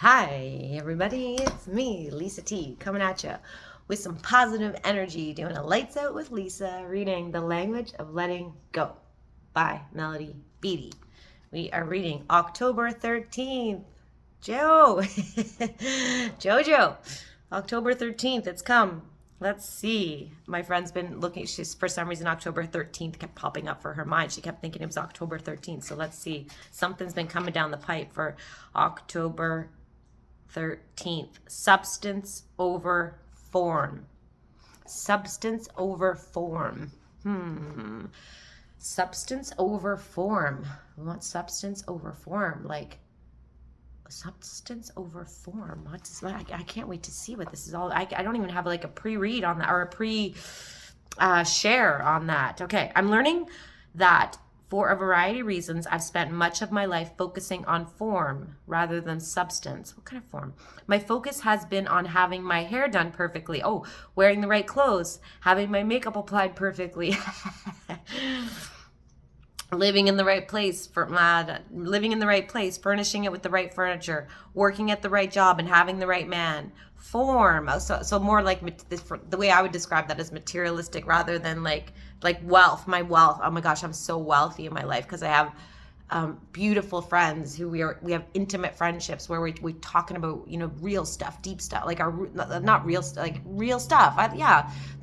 Hi, everybody. It's me, LisaT, coming at you with some positive energy, doing a Lights Out with Lisa, reading The Language of Letting Go by Melody Beattie. We are reading October 13th. Jojo, October 13th, it's come. Let's see. My friend's been looking. She's, for some reason, October 13th kept popping up for her mind. She kept thinking it was October 13th. So let's see. Something's been coming down the pipe for October 13th. Substance over form. Substance over form. Substance over form. We want substance over form. Like, substance over form. What's I can't wait to see what this is all. I don't even have like a pre-read on that or a pre-share on that. Okay, I'm learning that for a variety of reasons, I've spent much of my life focusing on form rather than substance. What kind of form? My focus has been on having my hair done perfectly. Oh, wearing the right clothes, having my makeup applied perfectly. Living in the right place, furnishing it with the right furniture, working at the right job, and having the right man. Form, so more like the way I would describe that is materialistic rather than like wealth. My wealth. Oh my gosh, I'm so wealthy in my life because I have beautiful friends who we have intimate friendships where we talking about real stuff, deep stuff, like not real stuff, like real stuff.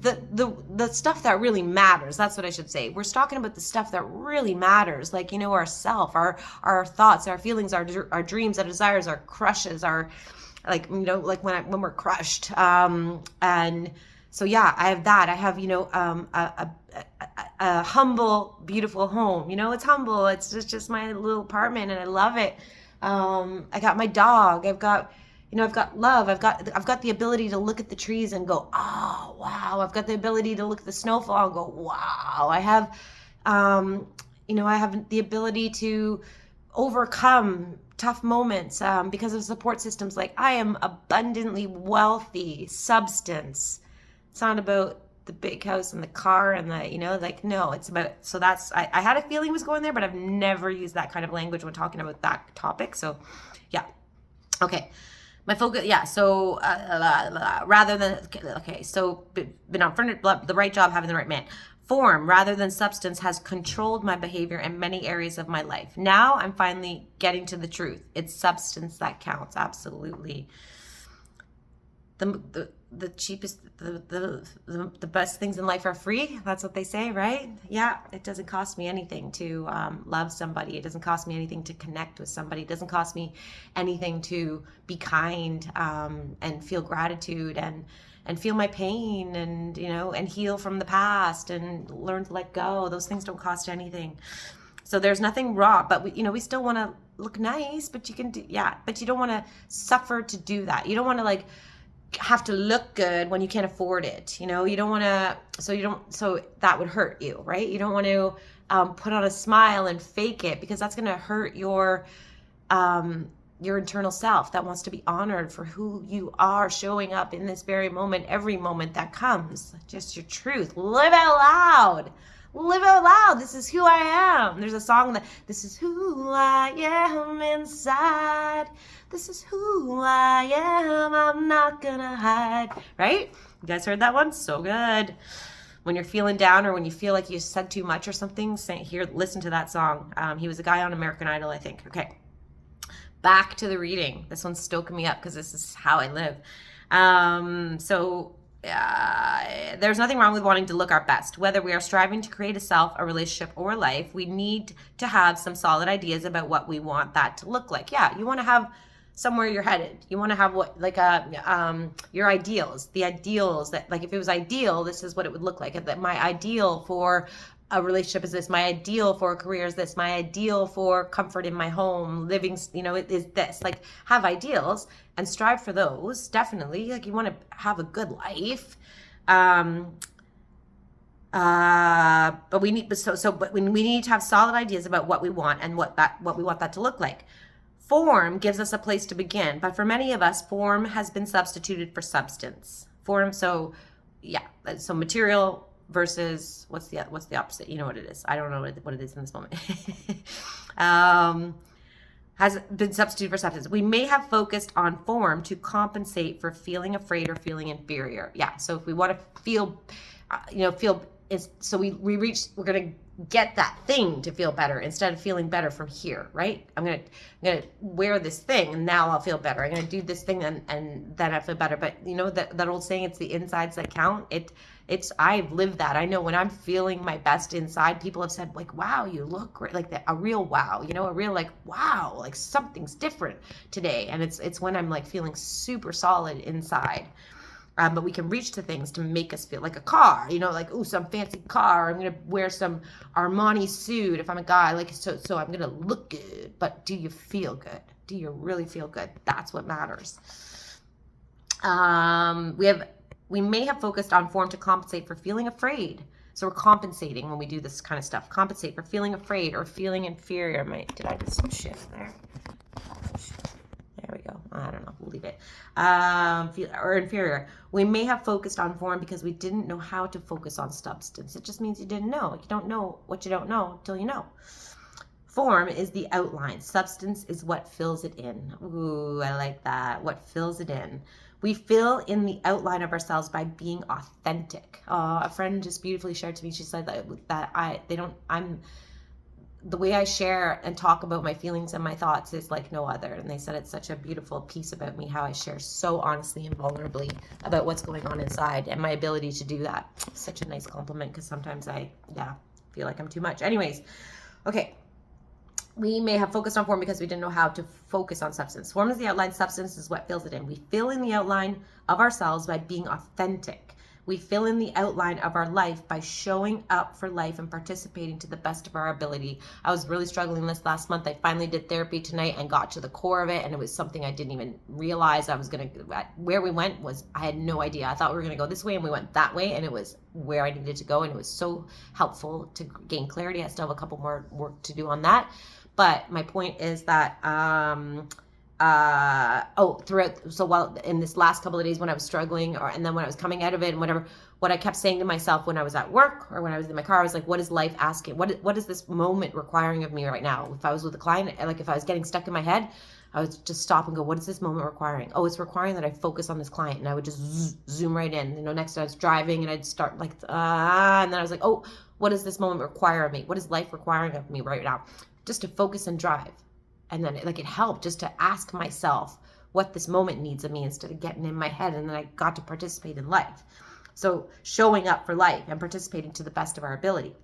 The stuff that really matters. That's what I should say. We're talking about the stuff that really matters, like ourself, our thoughts, our feelings, our dreams, our desires, our crushes, our like when we're crushed. And so yeah, I have that. I have a humble, beautiful home. It's humble. It's just my little apartment, and I love it. I got my dog. I've got love. I've got the ability to look at the trees and go, oh wow. I've got the ability to look at the snowfall and go, wow. I have, I have the ability to overcome tough moments because of support systems. Like, I am abundantly wealthy. Substance. It's not about the big house and the car and no, it's about, so that's, I had a feeling it was going there, but I've never used that kind of language when talking about that topic. So yeah. Okay. My focus, yeah. So rather than, okay, so been on the right job, having the right man. Form rather than substance has controlled my behavior in many areas of my life. Now I'm finally getting to the truth. It's substance that counts. Absolutely. The cheapest, the best things in life are free. That's what they say, right? Yeah, it doesn't cost me anything to love somebody. It doesn't cost me anything to connect with somebody. It doesn't cost me anything to be kind and feel gratitude and feel my pain and and heal from the past and learn to let go. Those things don't cost anything. So there's nothing wrong, but we still want to look nice, but you can do, yeah, but you don't want to suffer to do that. You don't want to have to look good when you can't afford it. You don't want to, so that would hurt you, right? You don't want to put on a smile and fake it, because that's going to hurt your internal self that wants to be honored for who you are, showing up in this very moment, every moment that comes, just your truth. Live out loud. Live out loud. This is who I am. There's a song that, this is who I am inside. This is who I am. I'm not gonna hide. Right? You guys heard that one? So good. When you're feeling down or when you feel like you said too much or something, listen to that song. He was a guy on American Idol, I think. Okay. Back to the reading. This one's stoking me up because this is how I live. There's nothing wrong with wanting to look our best. Whether we are striving to create a self, a relationship, or a life, we need to have some solid ideas about what we want that to look like. Yeah, you want to have somewhere you're headed. You want to have your ideals. The ideals that, like, if it was ideal, this is what it would look like. That my ideal for a relationship is this. My ideal for a career is this. My ideal for comfort in my home, living, it is this. Like, have ideals and strive for those. Definitely. Like, you want to have a good life. But we need to have solid ideas about what we want and what we want that to look like. Form gives us a place to begin, but for many of us, form has been substituted for substance. Form, so yeah, so material versus what's the opposite? You know what it is. I don't know what it is in this moment. has been substituted for substance. We may have focused on form to compensate for feeling afraid or feeling inferior. Yeah. So if we want to feel, so we're going to get that thing to feel better instead of feeling better from here, right? I'm going to wear this thing and now I'll feel better. I'm going to do this thing and then I feel better. But you know, that old saying, it's the insides that count. I've lived that. I know when I'm feeling my best inside, people have said like, wow, you look great. Like a real wow, a real like, wow, like something's different today. And it's when I'm like feeling super solid inside. But we can reach to things to make us feel like a car, like, ooh, some fancy car. I'm going to wear some Armani suit if I'm a guy, like, so I'm going to look good. But do you feel good? Do you really feel good? That's what matters. We may have focused on form to compensate for feeling afraid. So we're compensating when we do this kind of stuff. Compensate for feeling afraid or feeling inferior. Did I just shift there? There we go. I don't know. We'll leave it. Or inferior. We may have focused on form because we didn't know how to focus on substance. It just means you didn't know. You don't know what you don't know until you know. Form is the outline. Substance is what fills it in. Ooh, I like that. What fills it in. We fill in the outline of ourselves by being authentic. A friend just beautifully shared to me. She said the way I share and talk about my feelings and my thoughts is like no other. And they said it's such a beautiful piece about me, how I share so honestly and vulnerably about what's going on inside and my ability to do that. Such a nice compliment, because sometimes I feel like I'm too much. Anyways, okay. We may have focused on form because we didn't know how to focus on substance. Form is the outline, substance is what fills it in. We fill in the outline of ourselves by being authentic. We fill in the outline of our life by showing up for life and participating to the best of our ability. I was really struggling this last month. I finally did therapy tonight and got to the core of it, and it was something I didn't even realize I was going to, where we went was, I had no idea. I thought we were going to go this way and we went that way, and it was where I needed to go, and it was so helpful to gain clarity. I still have a couple more work to do on that. But my point is that, while in this last couple of days when I was struggling, and then when I was coming out of it and whatever, what I kept saying to myself when I was at work or when I was in my car, I was like, what is life asking? What is this moment requiring of me right now? If I was with a client, like if I was getting stuck in my head, I would just stop and go, what is this moment requiring? Oh, it's requiring that I focus on this client. And I would just zoom right in. Next I was driving and I'd start like, and then I was like, oh, what does this moment require of me? What is life requiring of me right now? Just to focus and drive. And then it helped just to ask myself what this moment needs of me instead of getting in my head. And then I got to participate in life. So showing up for life and participating to the best of our ability.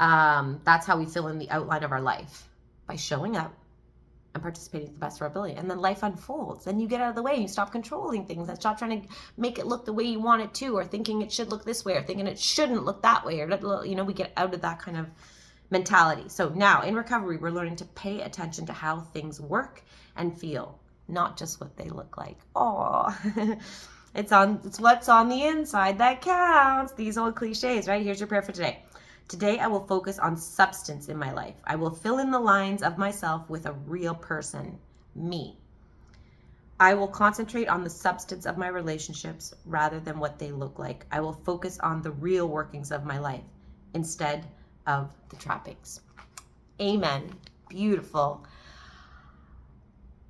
That's how we fill in the outline of our life, by showing up and participating to the best of our ability. And then life unfolds. Then you get out of the way and you stop controlling things and stop trying to make it look the way you want it to, or thinking it should look this way, or thinking it shouldn't look that way, or, we get out of that kind of mentality. So now in recovery, we're learning to pay attention to how things work and feel, not just what they look like. Oh, it's what's on the inside that counts. These old cliches, right? Here's your prayer for today. Today, I will focus on substance in my life. I will fill in the lines of myself with a real person, me. I will concentrate on the substance of my relationships rather than what they look like. I will focus on the real workings of my life instead of the trappings. Amen. Beautiful.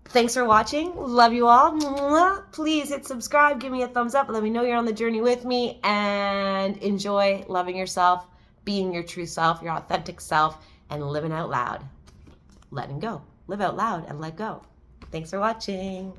Thanks for watching. Love you all. Please hit subscribe. Give me a thumbs up. Let me know you're on the journey with me, and enjoy loving yourself, being your true self, your authentic self, and living out loud. Letting go. Live out loud and let go. Thanks for watching.